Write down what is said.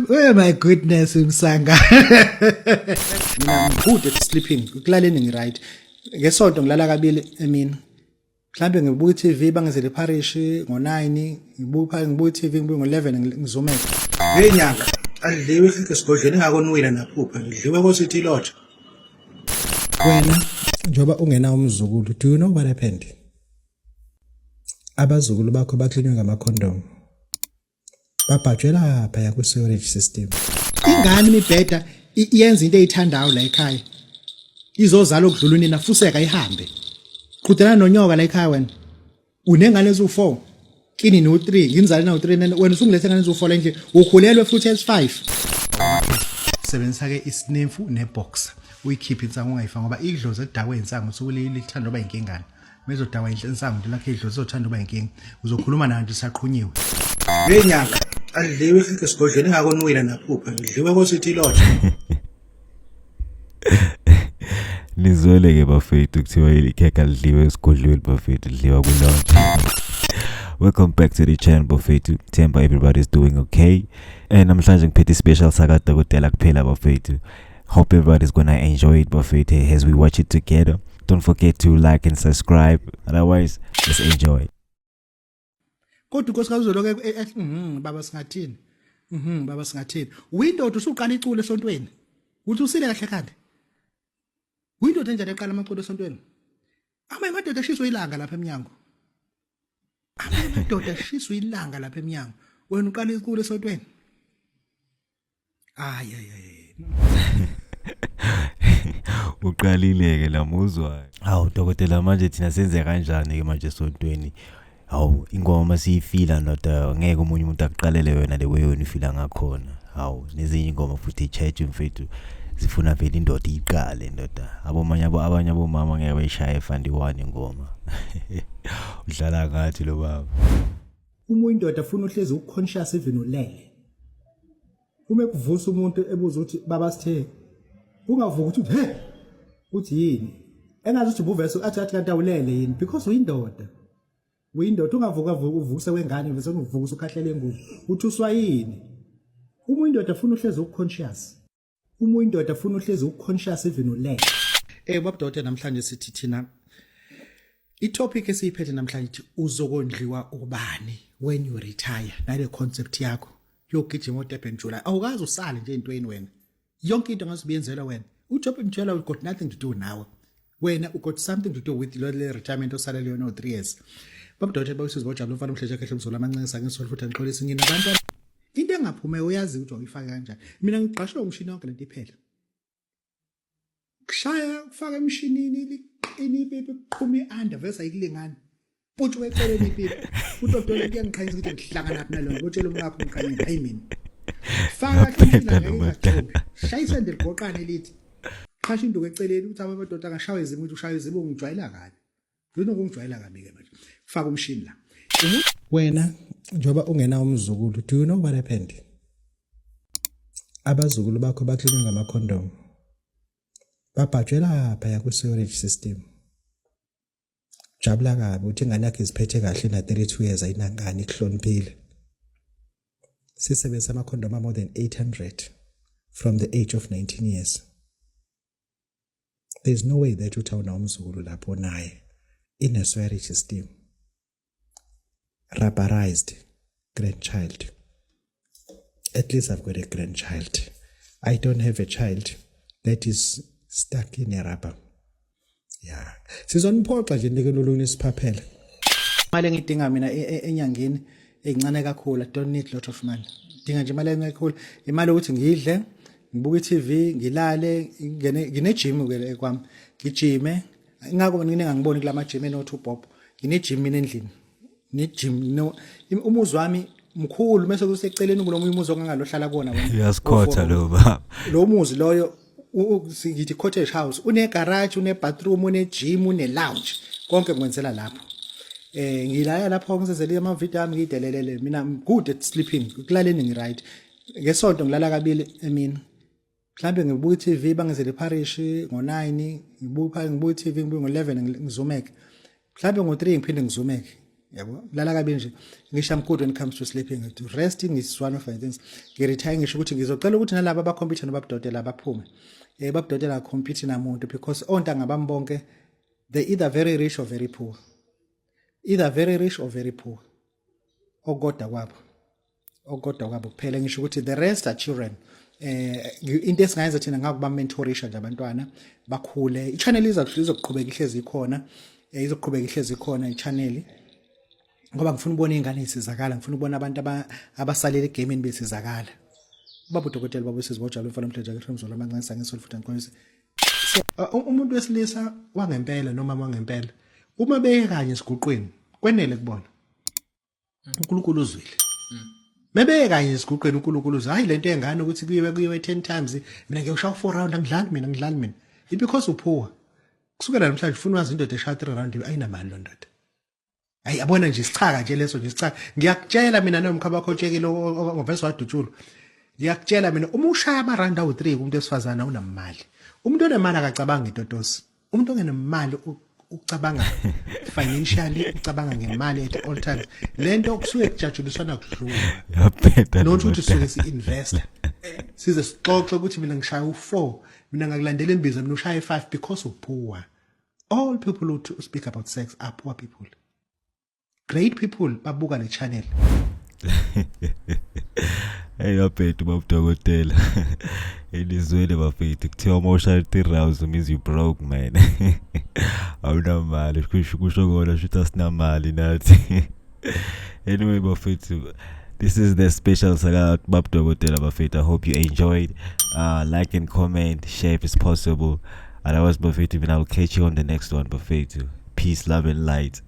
Oh my goodness, Msanga. I'm good at sleeping. Ukulaleni ngi-right. Ngesonto ngilala kabili emini. Mhlambe ngibuka i-TV bangenzele parish ngo-9, ngibuka i-TV ngibuka ngo-11 ngizumeka. Ngenyanga adliwe esigodlweni engakoniwina naphupha. Ngidliwe koSithi Lodge. Wena njoba ungena umzukulu, do you know what happened? Abazukulu bakho baklinywe ngamakhondom. Babhajela phaya ku-sewerage system. Ingane imibheda yenza into eyithandayo la ekhaya. Izozala okudlula unina fuseka ihambe. Qhudelana nonyoka la ekhaya wena. Unengane ezu4, kini no3, nginizale no3 wena usungilethe ngane ezu4 la nje ukhulelwe futhi S5. Sebenzisa ke isnefu neboxer. Uyikhiphe insango ungayifanga ngoba idlozi edakwe insango usukulithanda oba inkingane. Mezodakwa insango into lakhe idlozi othanda oba inkinga. Uzokhuluma nayo nje saqhunyiwe. Ngenyanga adliwe esigodlweni engakoniwina naphupha. Ngidliwe koSithi Lodge. Nizole ke bafethu kuthiwa ikhekhe lidliwe esigodlweni bafethu lidliwa ku-lodge. Welcome back to the channel bafethu. Themba everybody's doing okay. Namhlanje ngiphethe special sakadokotela kuphela bafethu. Hope everybody's gonna enjoy it bafethu as we watch it together. Don't forget to like and subscribe. Otherwise, let's enjoy. Kodwa unkosikazi uzoloke baba singathini. Baba singathini. Window usuqala iculo esontweni. Uthi usile kahle kanti. Window enjani eqala amaculo esontweni? Amadoda ashiswa ilanga lapha eminyango. Amadoda ashiswa ilanga lapha eminyango. Wena uqala iculo esontweni. Ay. Uqalile ke lamuzwa. Hawu dokotela manje thina senze kanjani ke manje esontweni? Hawu ingoma siyifila ndoda ngeke umunye umuntu akuqalele wena le way wena ufila ngakhona. Hawu nezinye ingoma futhi i-church mfethu sifuna vele indoda iqale ndoda. Abanye abomama ngeke bayishaya eFandiwane ingoma. Udlala ngathi lo baba. Uma indoda afuna uhlezi uconscious even ulele. Uma kuvusa umuntu ebuza ukuthi baba sithe ungavuka uthi he uthi yini? Engazi ukuthi ubuvese athi kanti awulele yini because uyindoda. Uyindoda ungavuka uvukuse wengane bese uvuka ukhahlele ngubo. Uthi uswa yini? Uma indoda afuna uhlezi uconscious. Uma indoda afuna uhlezi uconscious even ulele. Babudokotela namhlanje sithi thina i-topic esiyiphethe namhlanje ithi uzokondliwa ubani when you retire. Nale concept yakho yogijima uDurban July. Awukazi usale nje entweni wena. Yonke into ngazibiyenzela wena. uDurban July will got nothing to do now. Wena u got something to do with le retirement osalele yona 3 years. Babudokotela bawusiza bojabula mfana umhleshe kahle umzola amancinisa ngesoli futhi anixolisa ngina abantu. Into engaphume uyazi ukuthi uyifaka kanjani. Mina ngiqashwe umshini wonke lento iphela. Kushaya kufaka emshinini liqini ipipi kuqhuma ianda vese ayikulingani. Futhi weceleni ipipi. Udokotela kuyangiqhanyisa ukuthi ngihlangana naphi nalona. Botshela umngakho ngiqhanyisa hayi mina. Faka ngeke shayisa ndeligoqane lithi. Qhasha induku eceleni ukuthi amadoda angashawe izimo ukuthi ushaye izimo ungijwayela kabi. Yini okungijwayela kabi ke manje. Faka umshini la. Wena njoba ungena umzukulu, do you know what happened? Abazukulu bakho baklinywe ngamakhondom. Babhajela phaya ku-sewerage system. Jabula kabi uthi ingane yakhe iziphethe kahle na 32 years ayinangani ihloniphile. Sisebenzisa amakhondom more than 800 from the age of 19 years. There's no way that utawuna umzukulu lapho naye in a sewerage system. Rubberized grandchild. At least I've got a grandchild. I don't have a child that is stuck in a rubber. Yeah. Sizoniphoxa nje ndikeluluni siphaphela. Imali ngidinga mina enyangeni encane kakhulu. I don't need a lot of money. Dinga nje imali engakhulu. Imali ukuthi ngidle, ngibuke iTV, ngilale, ngine gym ke kwami. Ngijime. Ingakho ngine ngiboni kulama gym eno2 bob. Ngine gym mina endlini. Gym no umuzi wami mkhulu bese kuseceleni kulomunye umuzi ongangalohlala kona wena. Uyasikhotha lo baba. Lo muzi loyo ngithi cottage house une garage une bathroom une gym une lounge konke ngikwenzela lapho. Ngilaya lapho ngisezele ama video ami ngidelelele mina I'm good at sleeping ukulaleni ngi-right. Ngesonto ngilala kabili emini. Mhlambe ngibuka iTV bangenzele parish ngo-9 ngibuka iTV ngibuka ngo-11 ngizumeke. Mhlambe ngo-3 ngiphinde ngizumeke. yabo lala kabi nje ngisho I'm good when it comes to sleeping. Resting is one of my things. Ngiretire ngisho ukuthi ngizocela ukuthi nalabo abakhompyutha nababudodela baphume babudodela compete namuntu because ontanga bami bonke they either very rich or very poor, either very rich or very poor. Ogoda kwabo kuphela ngisho ukuthi the rest are children. Into esingayenza thina ngakuba mentorisha nje abantwana bakhule. I-channel izoqhubeka ihlezi ikhona, izoqhubeka ihlezi ikhona i-channel ngoba ngifuna ukubona izingane zisizakala, ngifuna ukubona abantu abasalela egameni besizakala. Ubaba udokotela babo sizibojalo mfana mhleja ke Mzola amancane sangesol futhi ankonise. Umuntu wesilisa wangempela noma wangempela uma beye kanye esiguqweni kwenele kubona uNkulunkulu uzwile. Mebe kanye esiguqweni uNkulunkulu uzwa hayi lento engane ukuthi kuyiwe 10 times mina ngiyoshawa 4 round angidlali mina. It because uphuwa. Kusukela namhlanje ufuna wazi indoda eshaya 3 round ayinamali lo ndoda. Hayi abona nje isichaka nje leso nje isichaka. Ngiyakutshela mina nomkhaba khotshekile ngovese wadutshulo. Ngiyakutshela mina uma ushaya ama round awu3 kumuntu esifazana unamali. Umuntu onemali akacabanga itotosi. Umuntu ongenemali ucabanga financially, ucabanga ngemali at all times. Lento kusuke kujajuliswana kudlula. Yaphetha. Not ukuthi suke si-investor. Size sixoxe ukuthi mina ngishaya u4, mina ngakulandela imbizo mina ushaya 5 because of poor. All people who speak about sex are poor people. Great people babuka le channel. Hey yaphetha babudokotela. Elizwele bafethu kuthiwa moshaya 3 rounds means you broke man. Awunamali kusho kona shothi asinamali nathi. Anyway bafethu, this is the special saga babudokotela bafethu. I hope you enjoyed. Like and comment, share if it's possible. And I was bafethu, and I'll catch you on the next one bafethu. Peace, love and light.